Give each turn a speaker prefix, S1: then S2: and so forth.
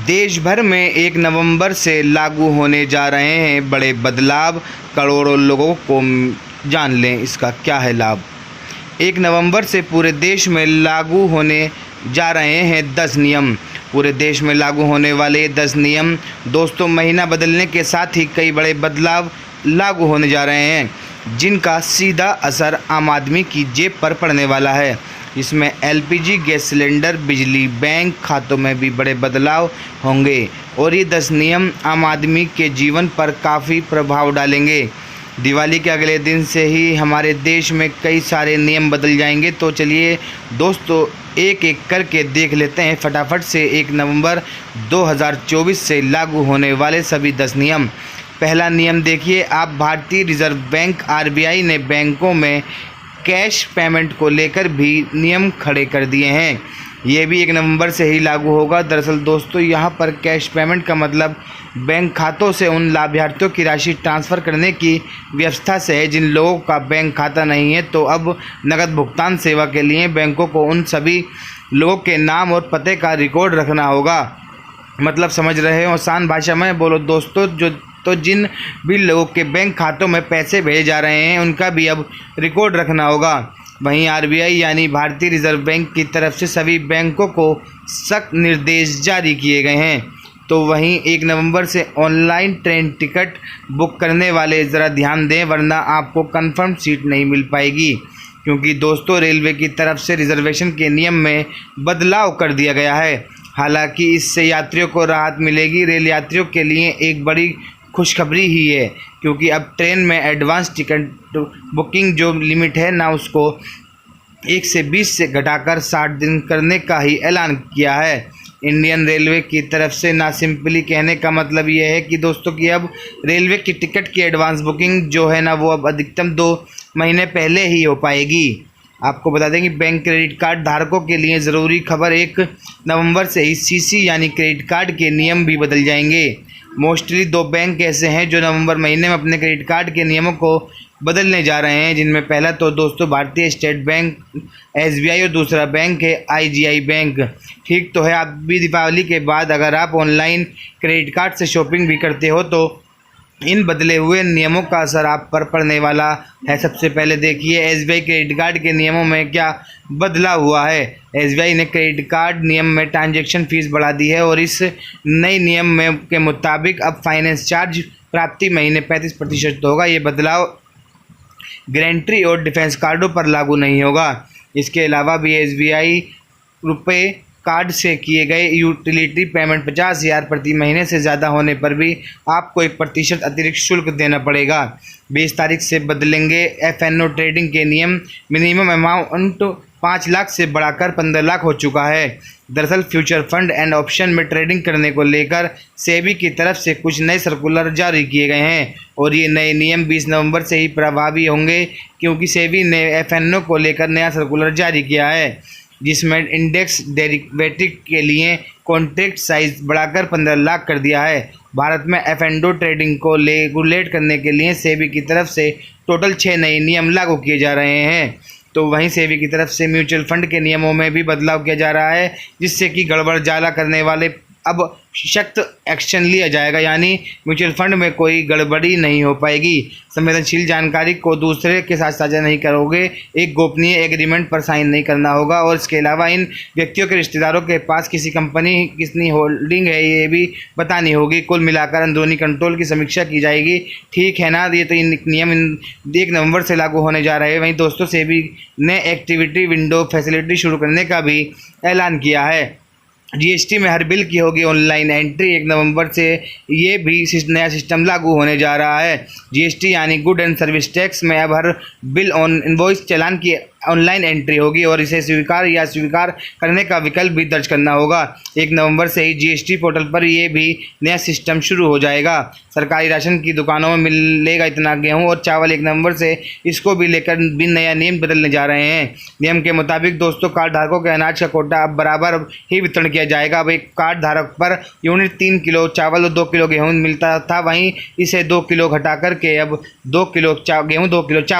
S1: देश भर में 1 नवंबर से लागू होने जा रहे हैं बड़े बदलाव। करोड़ों लोगों को जान लें इसका क्या है लाभ। 1 नवंबर से पूरे देश में लागू होने जा रहे हैं 10 नियम। पूरे देश में लागू होने वाले 10 नियम दोस्तों, महीना बदलने के साथ ही कई बड़े बदलाव लागू होने जा रहे हैं, जिनका सीधा असर आम आदमी की जेब पर पड़ने वाला है। इसमें एलपीजी गैस सिलेंडर, बिजली, बैंक खातों में भी बड़े बदलाव होंगे और ये 10 नियम आम आदमी के जीवन पर काफ़ी प्रभाव डालेंगे। दिवाली के अगले दिन से ही हमारे देश में कई सारे नियम बदल जाएंगे। तो चलिए दोस्तों, एक एक करके देख लेते हैं फटाफट से 1 नवंबर 2024 से लागू होने वाले सभी 10 नियम। पहला नियम देखिए आप, भारतीय रिजर्व बैंक आरबीआई ने बैंकों में कैश पेमेंट को लेकर भी नियम खड़े कर दिए हैं। ये भी 1 नवंबर से ही लागू होगा। दरअसल दोस्तों, यहाँ पर कैश पेमेंट का मतलब बैंक खातों से उन लाभार्थियों की राशि ट्रांसफ़र करने की व्यवस्था से है जिन लोगों का बैंक खाता नहीं है। तो अब नकद भुगतान सेवा के लिए बैंकों को उन सभी लोगों के नाम और पते का रिकॉर्ड रखना होगा। मतलब समझ रहे हो, आसान भाषा में बोलो दोस्तों, जिन भी लोगों के बैंक खातों में पैसे भेजे जा रहे हैं उनका भी अब रिकॉर्ड रखना होगा। वहीं आरबीआई यानी भारतीय रिजर्व बैंक की तरफ से सभी बैंकों को सख्त निर्देश जारी किए गए हैं। तो वहीं 1 नवंबर से ऑनलाइन ट्रेन टिकट बुक करने वाले ज़रा ध्यान दें, वरना आपको कंफर्म सीट नहीं मिल पाएगी, क्योंकि दोस्तों रेलवे की तरफ से रिजर्वेशन के नियम में बदलाव कर दिया गया है। हालांकि इससे यात्रियों को राहत मिलेगी। रेल यात्रियों के लिए एक बड़ी खुशखबरी ही है, क्योंकि अब ट्रेन में एडवांस टिकट बुकिंग जो लिमिट है ना, उसको 1 से 20 से घटाकर 60 दिन करने का ही ऐलान किया है इंडियन रेलवे की तरफ से। ना सिंपली कहने का मतलब ये है कि दोस्तों कि अब रेलवे की टिकट की एडवांस बुकिंग जो है ना, वो अब अधिकतम 2 महीने पहले ही हो पाएगी। आपको बता दें कि बैंक क्रेडिट कार्ड धारकों के लिए ज़रूरी खबर, 1 नवंबर से ही सीसी यानी क्रेडिट कार्ड के नियम भी बदल जाएंगे। मोस्टली 2 बैंक ऐसे हैं जो नवंबर महीने में अपने क्रेडिट कार्ड के नियमों को बदलने जा रहे हैं, जिनमें पहला तो दोस्तों भारतीय स्टेट बैंक एसबीआई और दूसरा बैंक है आईजीआई बैंक। ठीक तो है, आप भी दीपावली के बाद अगर आप ऑनलाइन क्रेडिट कार्ड से शॉपिंग भी करते हो तो इन बदले हुए नियमों का असर आप पर पड़ने वाला है। सबसे पहले देखिए एसबीआई क्रेडिट कार्ड के नियमों में क्या बदलाव हुआ है। एसबीआई ने क्रेडिट कार्ड नियम में ट्रांजैक्शन फीस बढ़ा दी है और इस नए नियम में के मुताबिक अब फाइनेंस चार्ज प्राप्ति महीने 35% होगा। ये बदलाव गारंटी और डिफेंस कार्डों पर लागू नहीं होगा। इसके अलावा भी एसबीआई रुपए कार्ड से किए गए यूटिलिटी पेमेंट 50,000 प्रति महीने से ज़्यादा होने पर भी आपको 1% अतिरिक्त शुल्क देना पड़ेगा। 20 तारीख से बदलेंगे एफएनओ ट्रेडिंग के नियम। मिनिमम अमाउंट 5 लाख से बढ़ाकर 15 लाख हो चुका है। दरअसल फ्यूचर फंड एंड ऑप्शन में ट्रेडिंग करने को लेकर सेबी की तरफ से कुछ नए सर्कुलर जारी किए गए हैं और ये नए नियम 20 नवंबर से ही प्रभावी होंगे, क्योंकि सेबी ने एफएनओ को लेकर नया सर्कुलर जारी किया है, जिसमें इंडेक्स डेरिवेटिव के लिए कॉन्ट्रैक्ट साइज बढ़ाकर 15 लाख कर दिया है। भारत में एफएनओ ट्रेडिंग को रेगुलेट करने के लिए सेबी की तरफ से टोटल 6 नए नियम लागू किए जा रहे हैं। तो वहीं सेबी की तरफ से म्यूचुअल फंड के नियमों में भी बदलाव किया जा रहा है, जिससे कि गड़बड़ जाला करने वाले अब सख्त एक्शन लिया जाएगा, यानी म्यूचुअल फंड में कोई गड़बड़ी नहीं हो पाएगी। संवेदनशील जानकारी को दूसरे के साथ साझा नहीं करोगे, एक गोपनीय एग्रीमेंट पर साइन नहीं करना होगा और इसके अलावा इन व्यक्तियों के रिश्तेदारों के पास किसी कंपनी कितनी होल्डिंग है ये भी बतानी होगी। कुल मिलाकर अंदरूनी कंट्रोल की समीक्षा की जाएगी। ठीक है ना, ये तो इन नियम 1 नवंबर से लागू होने जा रहे हैं। वहीं दोस्तों सेबी ने एक्टिविटी विंडो फैसिलिटी शुरू करने का भी ऐलान किया है। जीएसटी में हर बिल की होगी ऑनलाइन एंट्री। 1 नवंबर से ये भी नया सिस्टम लागू होने जा रहा है। जीएसटी यानी गुड एंड सर्विस टैक्स में अब हर बिल ऑन इनवॉइस चालान की ऑनलाइन एंट्री होगी और इसे स्वीकार या स्वीकार करने का विकल्प भी दर्ज करना होगा। 1 नवंबर से ही जीएसटी पोर्टल पर ये भी नया सिस्टम शुरू हो जाएगा। सरकारी राशन की दुकानों में मिलेगा इतना गेहूं और चावल। 1 नवंबर से इसको भी लेकर भी नया नियम बदलने जा रहे हैं। नियम के मुताबिक दोस्तों कार्ड धारकों के अनाज का कोटा अब बराबर ही वितरण किया जाएगा। अब एक कार्ड धारक पर यूनिट 3 किलो चावल और 2 किलो गेहूँ मिलता था, वहीं इसे 2 किलो घटा करके अब 2 किलो गेहूँ 2 किलो चावल